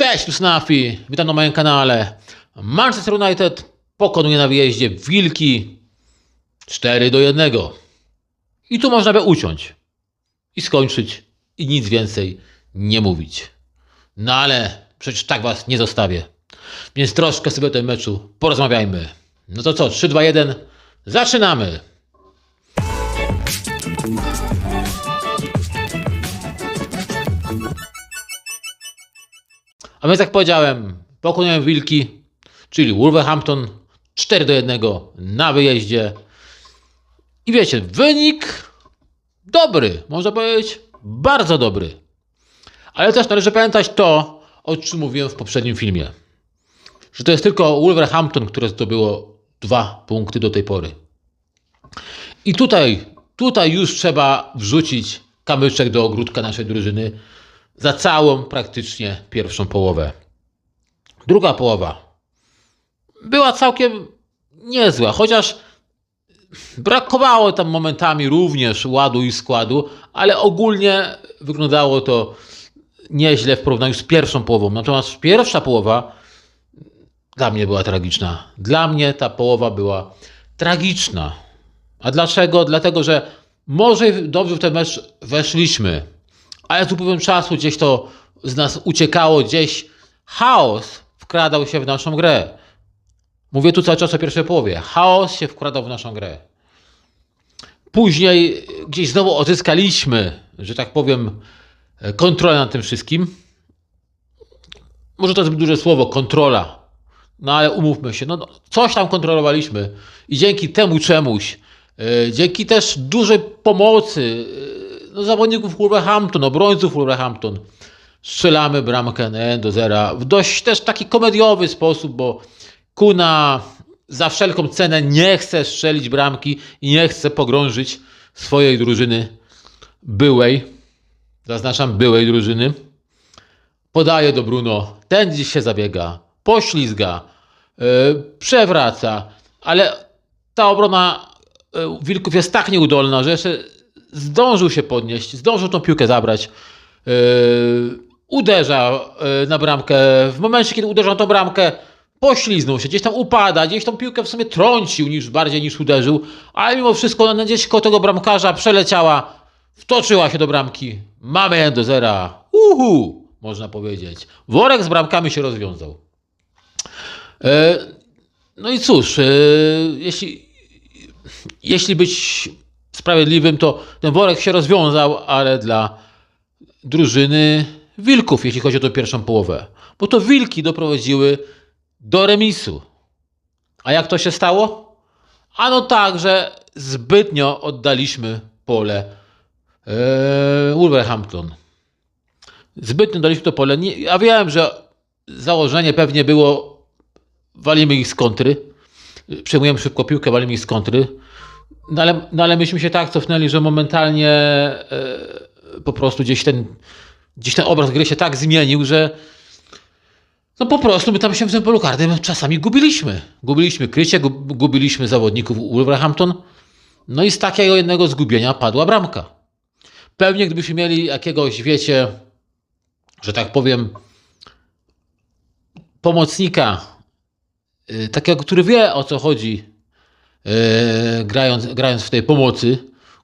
Cześć, tu Snafi, witam na moim kanale. Manchester United pokonuje na wyjeździe Wilki 4-1. I tu można by uciąć i skończyć i nic więcej nie mówić. No ale przecież tak was nie zostawię. Więc troszkę sobie o tym meczu porozmawiajmy. No to co, 3-2-1, zaczynamy! A więc jak powiedziałem, pokonałem Wilki, czyli Wolverhampton 4-1 na wyjeździe. I wiecie, wynik dobry, można powiedzieć bardzo dobry. Ale też należy pamiętać to, o czym mówiłem w poprzednim filmie. Że to jest tylko Wolverhampton, które zdobyło 2 punkty do tej pory. I tutaj już trzeba wrzucić kamyczek do ogródka naszej drużyny za całą praktycznie pierwszą połowę. Druga połowa była całkiem niezła, chociaż brakowało tam momentami również ładu i składu, ale ogólnie wyglądało to nieźle w porównaniu z pierwszą połową. Natomiast pierwsza połowa dla mnie była tragiczna. Dla mnie ta połowa była tragiczna. A dlaczego? Dlatego, że może dobrze w ten mecz weszliśmy, ale z upływem czasu gdzieś to z nas uciekało, gdzieś chaos wkradał się w naszą grę. Mówię tu cały czas o pierwszej połowie. Chaos się wkradał w naszą grę. Później gdzieś znowu odzyskaliśmy, że tak powiem, kontrolę nad tym wszystkim. Może to jest duże słowo, kontrola. No ale umówmy się, no coś tam kontrolowaliśmy. I dzięki temu czemuś, dzięki też dużej pomocy zawodników Wolverhampton, obrońców Wolverhampton, strzelamy bramkę 1-0 w dość też taki komediowy sposób, bo Kuna za wszelką cenę nie chce strzelić bramki i nie chce pogrążyć swojej drużyny byłej, zaznaczam byłej drużyny. Podaje do Bruno, ten gdzieś się zabiega, poślizga, przewraca, ale ta obrona Wilków jest tak nieudolna, że jeszcze zdążył się podnieść, zdążył tą piłkę zabrać, uderza na bramkę. W momencie, kiedy uderza na tą bramkę, pośliznął się, gdzieś tam upada, gdzieś tą piłkę w sumie trącił bardziej niż uderzył, ale mimo wszystko ona gdzieś koło tego bramkarza przeleciała, wtoczyła się do bramki. Mamy 1-0. Można powiedzieć. Worek z bramkami się rozwiązał. No i cóż, jeśli być sprawiedliwym, to ten worek się rozwiązał, ale dla drużyny Wilków, jeśli chodzi o tę pierwszą połowę. Bo to Wilki doprowadziły do remisu. A jak to się stało? Ano tak, że zbytnio oddaliśmy pole Wolverhampton. Zbytnio daliśmy to pole. Ja wiem, że założenie pewnie było walimy ich z kontry. Przejmujemy szybko piłkę, walimy ich z kontry. No ale myśmy się tak cofnęli, że momentalnie po prostu gdzieś ten obraz gry się tak zmienił, że no po prostu my tam się w tym polu karnym czasami gubiliśmy. Gubiliśmy krycie, gubiliśmy zawodników Wolverhampton. No i z takiego jednego zgubienia padła bramka. Pewnie gdybyśmy mieli jakiegoś, wiecie, że tak powiem, pomocnika, takiego, który wie, o co chodzi, grając w tej pomocy,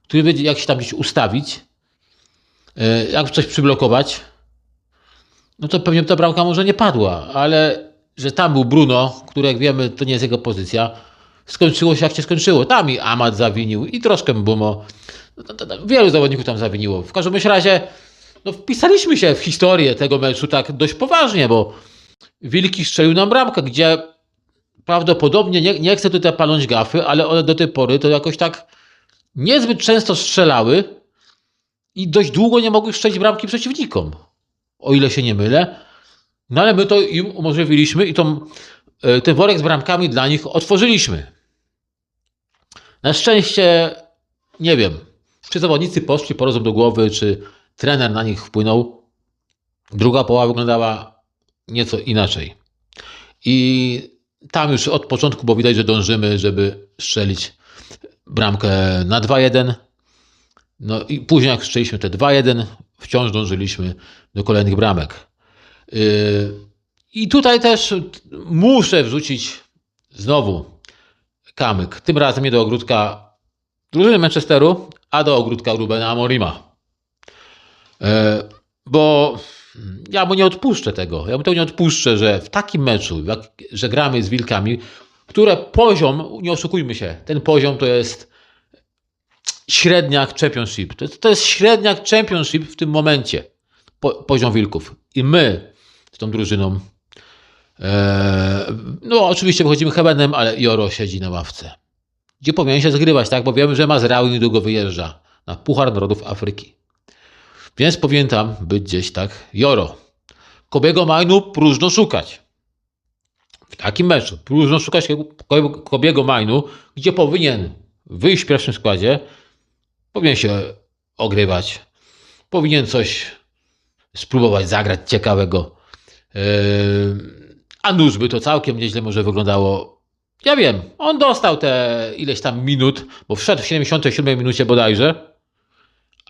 który wie, jak się tam gdzieś ustawić, jak coś przyblokować, no to pewnie ta bramka może nie padła, ale że tam był Bruno, który jak wiemy to nie jest jego pozycja, skończyło się jak się skończyło. Tam i Amat zawinił i troszkę Mbumo. Wielu zawodników tam zawiniło. W każdym razie no, wpisaliśmy się w historię tego meczu tak dość poważnie, bo Wilki strzelił nam bramkę, gdzie prawdopodobnie, nie chcę tutaj palnąć gafy, ale one do tej pory to jakoś tak niezbyt często strzelały i dość długo nie mogły strzelić bramki przeciwnikom, o ile się nie mylę. No ale my to im umożliwiliśmy i ten worek z bramkami dla nich otworzyliśmy. Na szczęście, nie wiem, czy zawodnicy poszli po rozum do głowy, czy trener na nich wpłynął. Druga połowa wyglądała nieco inaczej. I tam już od początku było widać, że dążymy, żeby strzelić bramkę na 2-1. No i później jak strzeliśmy te 2-1, wciąż dążyliśmy do kolejnych bramek. I tutaj też muszę wrzucić znowu kamyk. Tym razem nie do ogródka drużyny Manchesteru, a do ogródka Rubena Amorima. Bo ja mu nie odpuszczę tego. Ja mu tego nie odpuszczę, że w takim meczu, że gramy z Wilkami, które poziom, nie oszukujmy się, ten poziom to jest średniak Championship. To jest średniak Championship w tym momencie. Poziom Wilków. I my z tą drużyną no oczywiście wychodzimy hebenem, ale Joro siedzi na ławce. Gdzie powinien się zgrywać, tak? Bo wiemy, że Mazraoui niedługo wyjeżdża na Puchar Narodów Afryki. Więc powinien tam być gdzieś, tak? Joro. Kobiego Majnu próżno szukać. W takim meczu próżno szukać Kobiego Majnu, gdzie powinien wyjść w pierwszym składzie, powinien się ogrywać, powinien coś spróbować zagrać ciekawego. A nuż by to całkiem nieźle może wyglądało. Ja wiem, on dostał te ileś tam minut, bo wszedł w 77 minucie bodajże,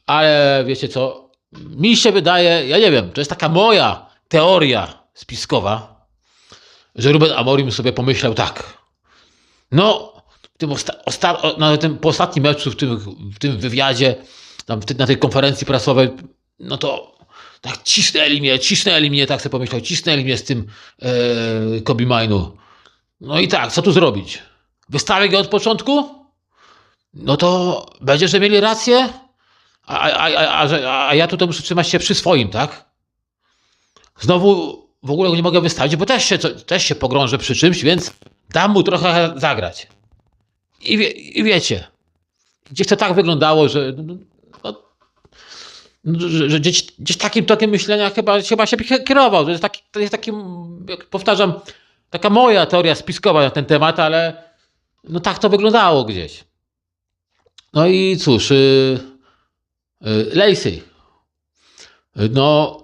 ale wiecie co, mi się wydaje, ja nie wiem, to jest taka moja teoria spiskowa, że Ruben Amorim sobie pomyślał tak, no na tym po ostatnim meczu, w tym wywiadzie, tam na tej konferencji prasowej, no to tak cisnęli mnie, tak sobie pomyślał, cisnęli mnie z tym Kobe Mainu. No i tak, co tu zrobić? Wystawię go od początku? No to będzie, że mieli rację? A ja tutaj muszę trzymać się przy swoim, tak? Znowu w ogóle go nie mogę wystawić, bo też się pogrążę przy czymś, więc dam mu trochę zagrać. I wiecie, gdzieś to tak wyglądało, że że gdzieś takim tokiem myślenia chyba się kierował. To jest taki, jak powtarzam, taka moja teoria spiskowa na ten temat, ale no tak to wyglądało gdzieś. No i cóż, Lacey. No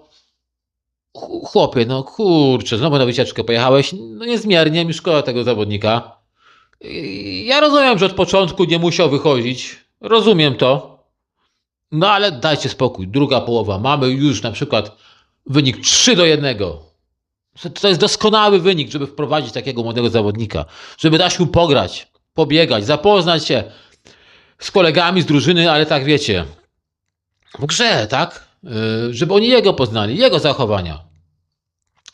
chłopie, no kurczę, znowu na wycieczkę pojechałeś. No niezmiernie mi szkoda tego zawodnika. Ja rozumiem, że od początku nie musiał wychodzić. Rozumiem to. No ale dajcie spokój. Druga połowa. Mamy już na przykład wynik 3-1. To jest doskonały wynik, żeby wprowadzić takiego młodego zawodnika. Żeby dać mu pograć, pobiegać, zapoznać się z kolegami z drużyny, ale tak wiecie, w grze, tak? Żeby oni jego poznali, jego zachowania.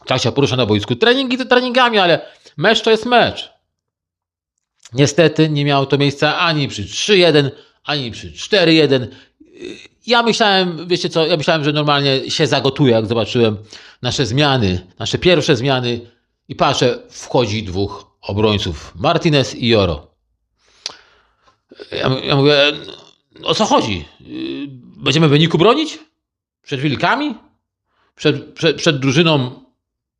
Tak się porusza na boisku. Treningi to treningami, ale mecz to jest mecz. Niestety nie miało to miejsca ani przy 3-1, ani przy 4-1. Ja myślałem, wiecie co, że normalnie się zagotuję, jak zobaczyłem nasze pierwsze zmiany i patrzę, wchodzi dwóch obrońców, Martinez i Joro. Ja mówię, o co chodzi? Będziemy w wyniku bronić? Przed Wilkami? Przed drużyną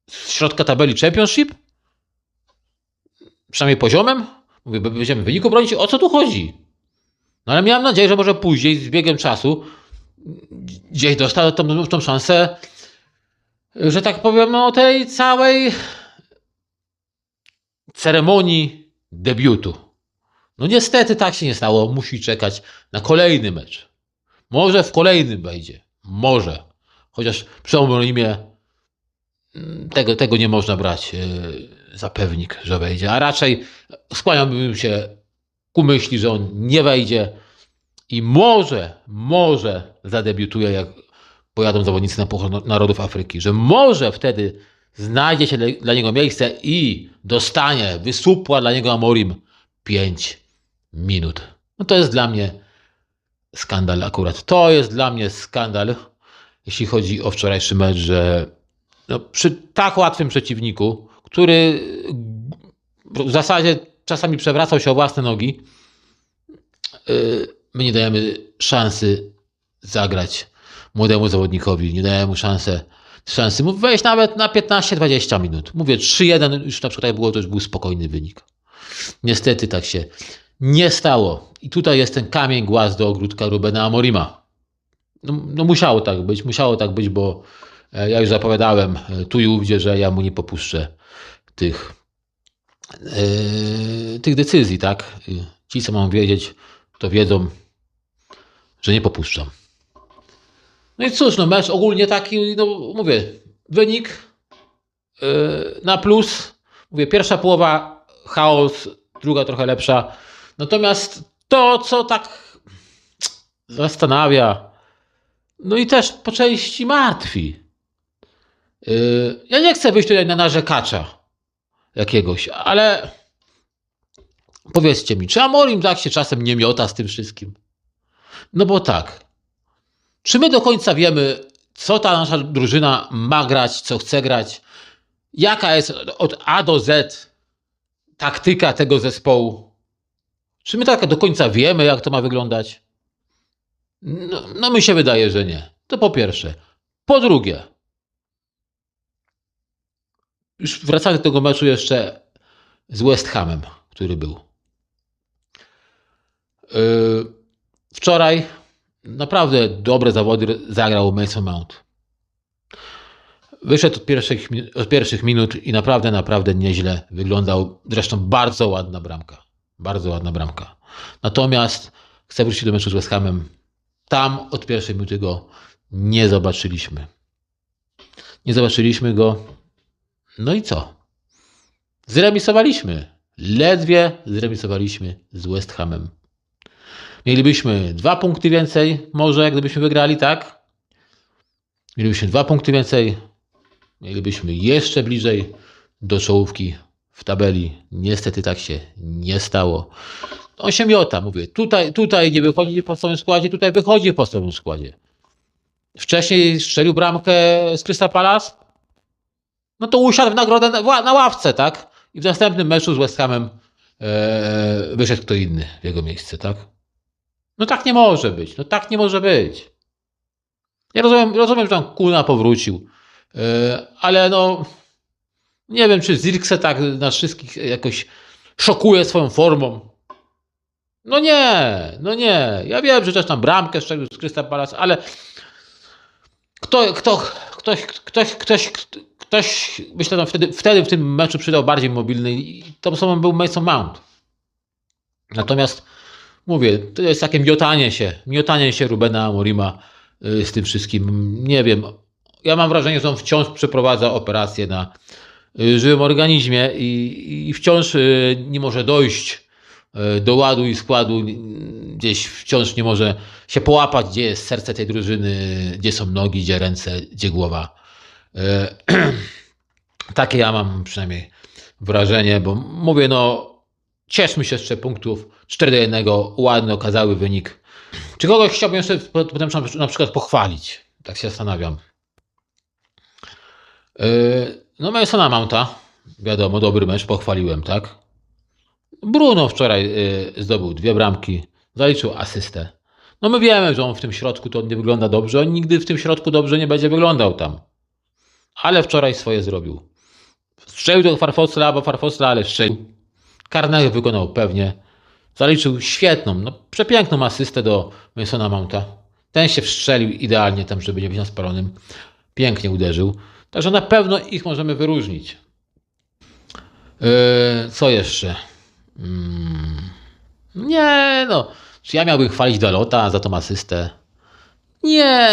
z środka tabeli Championship? Przynajmniej poziomem? Mówię, będziemy w wyniku bronić? O co tu chodzi? No ale miałem nadzieję, że może później, z biegiem czasu, gdzieś dostał tą szansę, że tak powiem, o tej całej ceremonii debiutu. No niestety tak się nie stało. Musi czekać na kolejny mecz. Może w kolejnym wejdzie. Może. Chociaż przy Amorimie tego nie można brać za pewnik, że wejdzie. A raczej skłaniałbym się ku myśli, że on nie wejdzie i może zadebiutuje, jak pojadą zawodnicy na Puchar Narodów Afryki. Że może wtedy znajdzie się dla niego miejsce i dostanie, wysupła dla niego Amorim 5 minut. No to jest dla mnie skandal akurat. To jest dla mnie skandal, jeśli chodzi o wczorajszy mecz, że no, przy tak łatwym przeciwniku, który w zasadzie czasami przewracał się o własne nogi, my nie dajemy szansy zagrać młodemu zawodnikowi. Nie dajemy mu szansy wejść nawet na 15-20 minut. Mówię 3-1, już na przykład było, to już był spokojny wynik. Niestety tak się nie stało. I tutaj jest ten kamień głaz do ogródka Rubena Amorima. No musiało tak być, bo ja już zapowiadałem tu i ówdzie, że ja mu nie popuszczę tych decyzji, tak? Ci, co mam wiedzieć, to wiedzą, że nie popuszczam. No i cóż, no mecz ogólnie taki, no mówię, wynik na plus. Mówię, pierwsza połowa chaos, druga trochę lepsza. Natomiast to, co tak zastanawia, no i też po części martwi. Ja nie chcę wyjść tutaj na narzekacza jakiegoś, ale powiedzcie mi, czy Amorim tak się czasem nie miota z tym wszystkim? No bo tak, czy my do końca wiemy, co ta nasza drużyna ma grać, co chce grać, jaka jest od A do Z taktyka tego zespołu? Czy my tak do końca wiemy, jak to ma wyglądać? No mi się wydaje, że nie. To po pierwsze. Po drugie, już wracając do tego meczu jeszcze z West Hamem, który był. Wczoraj naprawdę dobre zawody zagrał Mason Mount. Wyszedł od pierwszych minut i naprawdę nieźle wyglądał. Zresztą bardzo ładna bramka. Bardzo ładna bramka. Natomiast chcę wrócić do meczu z West Hamem. Tam od pierwszej minuty go nie zobaczyliśmy. Nie zobaczyliśmy go. No i co? Zremisowaliśmy. Ledwie zremisowaliśmy z West Hamem. Mielibyśmy 2 punkty więcej, może gdybyśmy wygrali, tak? Mielibyśmy 2 punkty więcej. Mielibyśmy jeszcze bliżej do czołówki w tabeli. Niestety tak się nie stało. On się miota, mówię. Tutaj nie wychodzi w podstawowym składzie, tutaj wychodzi w podstawowym składzie. Wcześniej strzelił bramkę z Crystal Palace. No to usiadł w nagrodę na ławce, tak? I w następnym meczu z West Hamem wyszedł kto inny w jego miejsce, tak? No tak nie może być. No tak nie może być. Ja rozumiem, że tam Kuna powrócił. Ale no nie wiem, czy Zirkse tak nas wszystkich jakoś szokuje swoją formą. No nie. Ja wiem, że też tam bramkę strzelił z Crystal Palace, ale ktoś myślę, że wtedy w tym meczu przydał bardziej mobilny i tą osobą był Mason Mount. Natomiast mówię, to jest takie miotanie się Rubena Amorima z tym wszystkim. Nie wiem. Ja mam wrażenie, że on wciąż przeprowadza operację na żywym organizmie i wciąż nie może dojść do ładu i składu. Gdzieś wciąż nie może się połapać, gdzie jest serce tej drużyny, gdzie są nogi, gdzie ręce, gdzie głowa. Takie ja mam przynajmniej wrażenie, bo mówię, no cieszmy się z 3 punktów, 4-1, ładny, okazały wynik. Czy kogoś chciałbym jeszcze potem na przykład pochwalić? Tak się zastanawiam. No Masona Mounta, wiadomo, dobry mecz, pochwaliłem, tak? Bruno wczoraj zdobył 2 bramki, zaliczył asystę. No my wiemy, że on w tym środku to nie wygląda dobrze, on nigdy w tym środku dobrze nie będzie wyglądał tam. Ale wczoraj swoje zrobił. Strzelił do Farfosla, ale strzelił. Karnego wykonał pewnie. Zaliczył świetną, no przepiękną asystę do Masona Mounta. Ten się wstrzelił idealnie tam, żeby nie być na spalonym. Pięknie uderzył. Także na pewno ich możemy wyróżnić. Co jeszcze? Nie, no. Czy ja miałbym chwalić Dalota za tą asystę? Nie.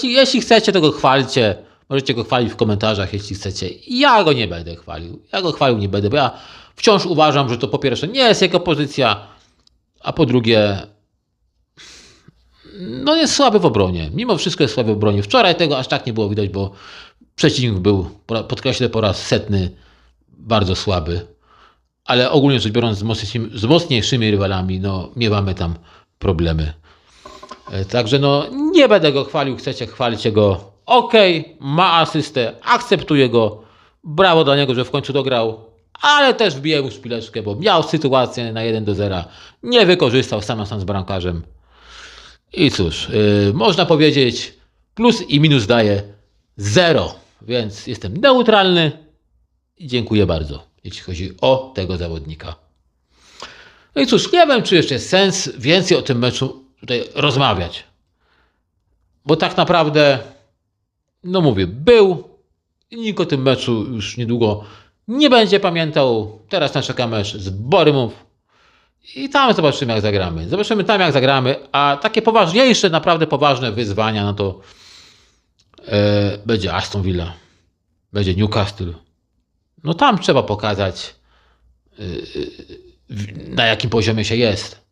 Jeśli chcecie, to go chwalcie. Możecie go chwalić w komentarzach, jeśli chcecie. Ja go nie będę chwalił. Ja go chwalił nie będę, bo ja wciąż uważam, że to po pierwsze nie jest jego pozycja, a po drugie no jest słaby w obronie. Mimo wszystko jest słaby w obronie. Wczoraj tego aż tak nie było widać, bo przeciwnik był, podkreślę po raz setny, bardzo słaby. Ale ogólnie rzecz biorąc z mocniejszymi rywalami, no miewamy tam problemy. Także no nie będę go chwalił, chcecie chwalicie go. Okej, ma asystę, akceptuję go. Brawo dla niego, że w końcu dograł. Ale też wbiję mu szpileczkę, bo miał sytuację na 1-0. Nie wykorzystał sam na sam z bramkarzem. I cóż, można powiedzieć, plus i minus daje 0. Więc jestem neutralny i dziękuję bardzo, jeśli chodzi o tego zawodnika. No i cóż, nie wiem, czy jeszcze jest sens więcej o tym meczu tutaj rozmawiać. Bo tak naprawdę, no mówię, był i nikt o tym meczu już niedługo nie będzie pamiętał. Teraz nas czeka mecz z Borymów i tam zobaczymy, jak zagramy. Zobaczymy tam, jak zagramy, a takie poważniejsze, naprawdę poważne wyzwania, no to będzie Aston Villa. będzie Newcastle. No tam trzeba pokazać, na jakim poziomie się jest.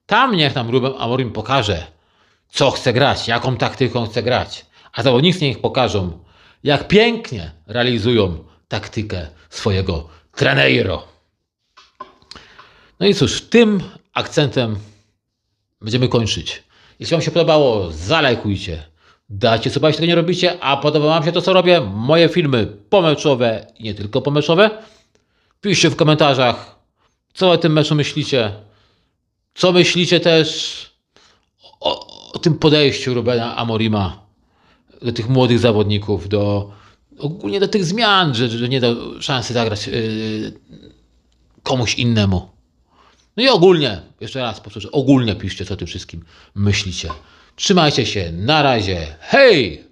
Tam niech nam Ruben Amorim pokaże, co chce grać, jaką taktyką chce grać. A zawodnicy niech pokażą, jak pięknie realizują taktykę swojego trenero. No i cóż, tym akcentem będziemy kończyć. Jeśli Wam się podobało, zalajkujcie. Dajcie suba, jeśli tego nie robicie, a podoba Wam się to, co robię, moje filmy pomeczowe i nie tylko pomeczowe. Piszcie w komentarzach, co o tym meczu myślicie. Co myślicie też o tym podejściu Rubena Amorima do tych młodych zawodników, ogólnie do tych zmian, że nie dał szansy zagrać komuś innemu. No i ogólnie, jeszcze raz powtórzę, ogólnie piszcie, co o tym wszystkim myślicie. Trzymajcie się, na razie, hej!